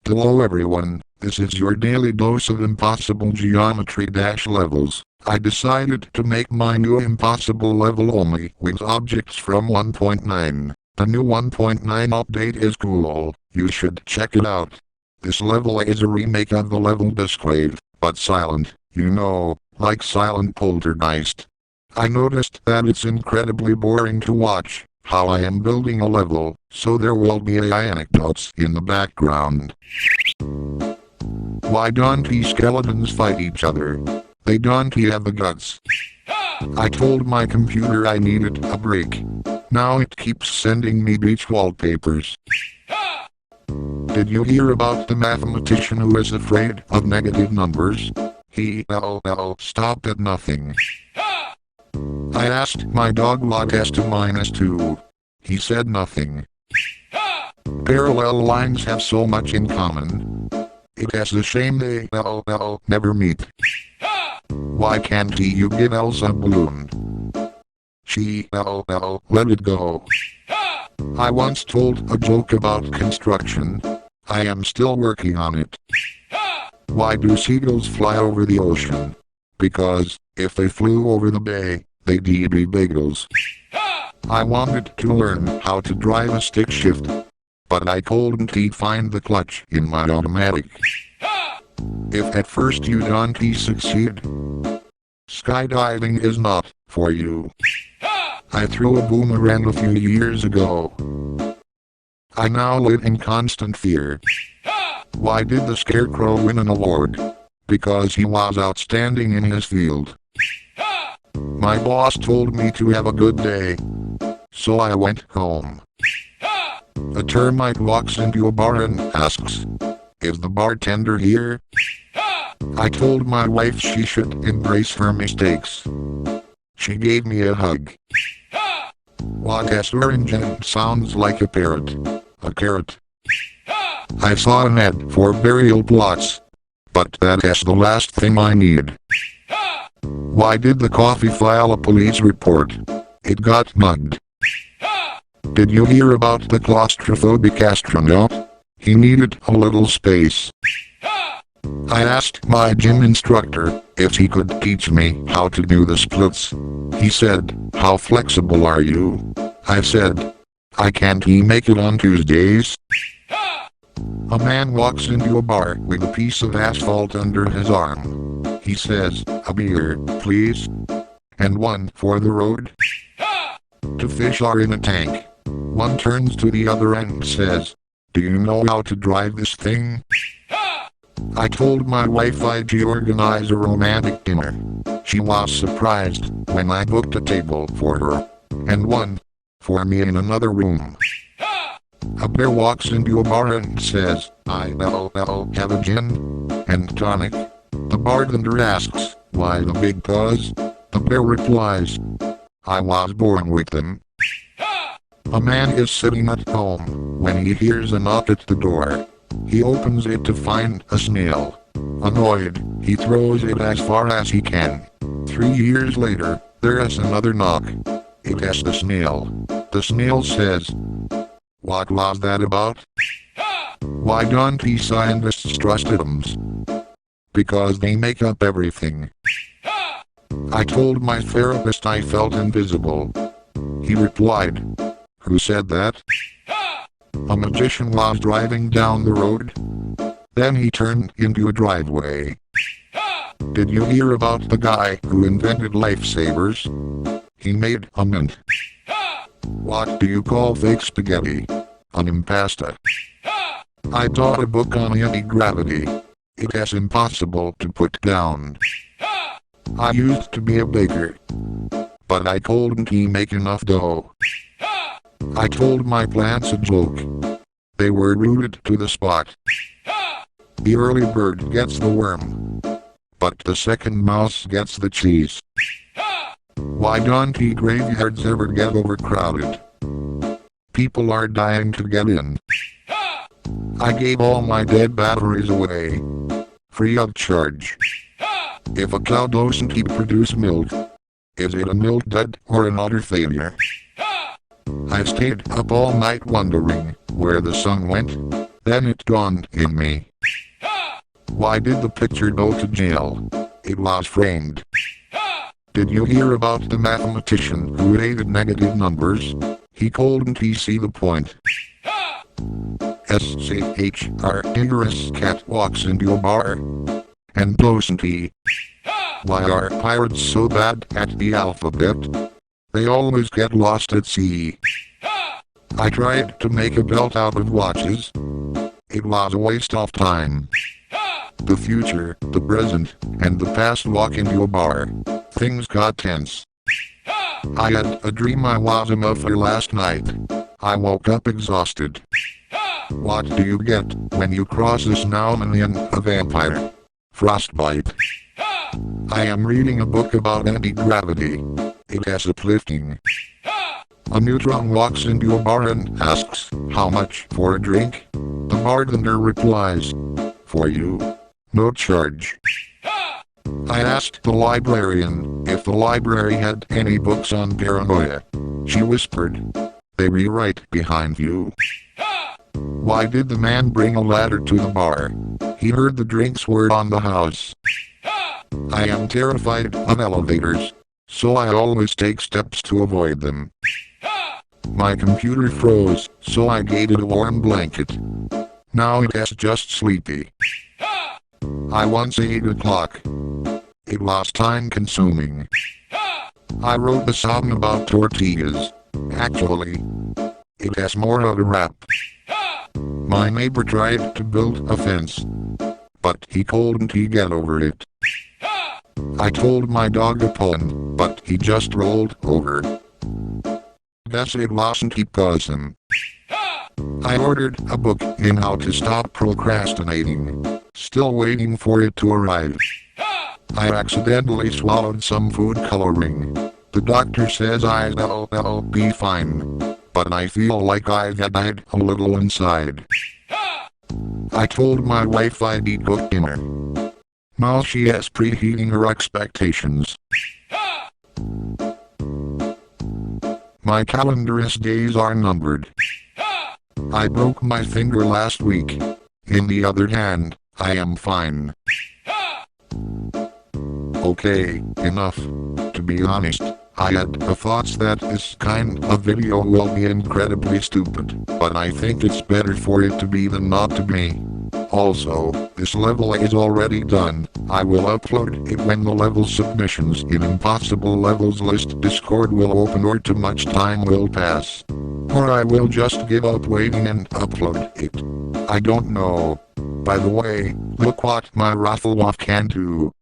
Hello everyone, this is your daily dose of impossible geometry levels. I decided to make my new impossible level only with objects from 1.9. The new 1.9 update is cool, you should check it out. This level is a remake of the level Duskwave, but silent, you know, like Silent Poltergeist. I noticed that it's incredibly boring to watch how I am building a level, so there will be anecdotes in the background. Why don't skeletons fight each other? They don't have the guts. I told my computer I needed a break. Now it keeps sending me beach wallpapers. Did you hear about the mathematician who is afraid of negative numbers? He stopped at nothing. I asked my dog what S to minus 2. He said nothing. Parallel lines have so much in common. It is a shame they never meet. Why can't you give Elsa a balloon? She let it go. I once told a joke about construction. I am still working on it. Why do seagulls fly over the ocean? Because if they flew over the bay, they'd be bagels. I wanted to learn how to drive a stick shift, but I couldn't find the clutch in my automatic. If at first you don't succeed, skydiving is not for you. I threw a boomerang a few years ago. I now live in constant fear. Why did the Scarecrow win an award? Because he was outstanding in his field. My boss told me to have a good day, so I went home. A termite walks into a bar and asks, "Is the bartender here?" I told my wife she should embrace her mistakes. She gave me a hug. What orange and sounds like a parrot? A carrot. I saw an ad for burial plots, but that is the last thing I need. Why did the coffee file a police report? It got mugged. Did you hear about the claustrophobic astronaut? He needed a little space. I asked my gym instructor if he could teach me how to do the splits. He said, "How flexible are you?" I said, "I can't make it on Tuesdays." A man walks into a bar with a piece of asphalt under his arm. He says, "A beer, please. And one for the road." Two fish are in a tank. One turns to the other and says, "Do you know how to drive this thing?" I told my wife I'd organize a romantic dinner. She was surprised when I booked a table for her, and one for me in another room. A bear walks into a bar and says, "I have a gin and tonic." The bartender asks, "Why the big pause?" The bear replies, "I was born with them." A man is sitting at home when he hears a knock at the door. He opens it to find a snail. Annoyed, he throws it as far as he can. 3 years later, there is another knock. It is the snail. The snail says, "What was that about?" Why don't scientists trust atoms? Because they make up everything. I told my therapist I felt invisible. He replied, "Who said that?" A magician was driving down the road. Then he turned into a driveway. Did you hear about the guy who invented lifesavers? He made a mint. What do you call fake spaghetti? An impasta. I taught a book on anti-gravity. It is impossible to put down. I used to be a baker, but I couldn't make enough dough. I told my plants a joke. They were rooted to the spot. The early bird gets the worm, but the second mouse gets the cheese. Why don't graveyards ever get overcrowded? People are dying to get in. I gave all my dead batteries away, free of charge. If a cow doesn't produce milk, is it a milk dud or an utter failure? I stayed up all night wondering where the sun went. Then it dawned in me. Why did the picture go to jail? It was framed. Did you hear about the mathematician who hated negative numbers? He couldn't see the point. S-C-H-R-Igorous cat walks into a bar. And doesn't he? Why are pirates so bad at the alphabet? They always get lost at sea. I tried to make a belt out of watches. It was a waste of time. The future, the present, and the past walk into a bar. Things got tense. I had a dream I was a muffler last night. I woke up exhausted. What do you get when you cross a snowman and a vampire? Frostbite. I am reading a book about anti-gravity. It is uplifting. A neutron walks into a bar and asks, "How much for a drink?" The bartender replies, "For you. No charge." I asked the librarian if the library had any books on paranoia. She whispered, "They rewrite behind you." Why did the man bring a ladder to the bar? He heard the drinks were on the house. I am terrified of elevators, so I always take steps to avoid them. My computer froze, so I gave it a warm blanket. Now it is just sleepy. I once ate a clock. It was time-consuming. I wrote a song about tortillas. Actually, it has more of a rap. My neighbor tried to build a fence, but he couldn't get over it. I told my dog a poem, but he just rolled over. Guess it wasn't because I ordered a book in how to stop procrastinating. Still waiting for it to arrive. I accidentally swallowed some food coloring. The doctor says I'll be fine, but I feel like I died a little inside. I told my wife I'd eat good dinner. Now she is preheating her expectations. My calendar's days are numbered. I broke my finger last week. In the other hand, I am fine. Okay, enough. To be honest, I had the thoughts that this kind of video will be incredibly stupid, but I think it's better for it to be than not to be. Also, this level is already done. I will upload it when the level submissions in Impossible Levels list Discord will open or too much time will pass. Or I will just give up waiting and upload it. I don't know. By the way, look what my Rafflewoff can do.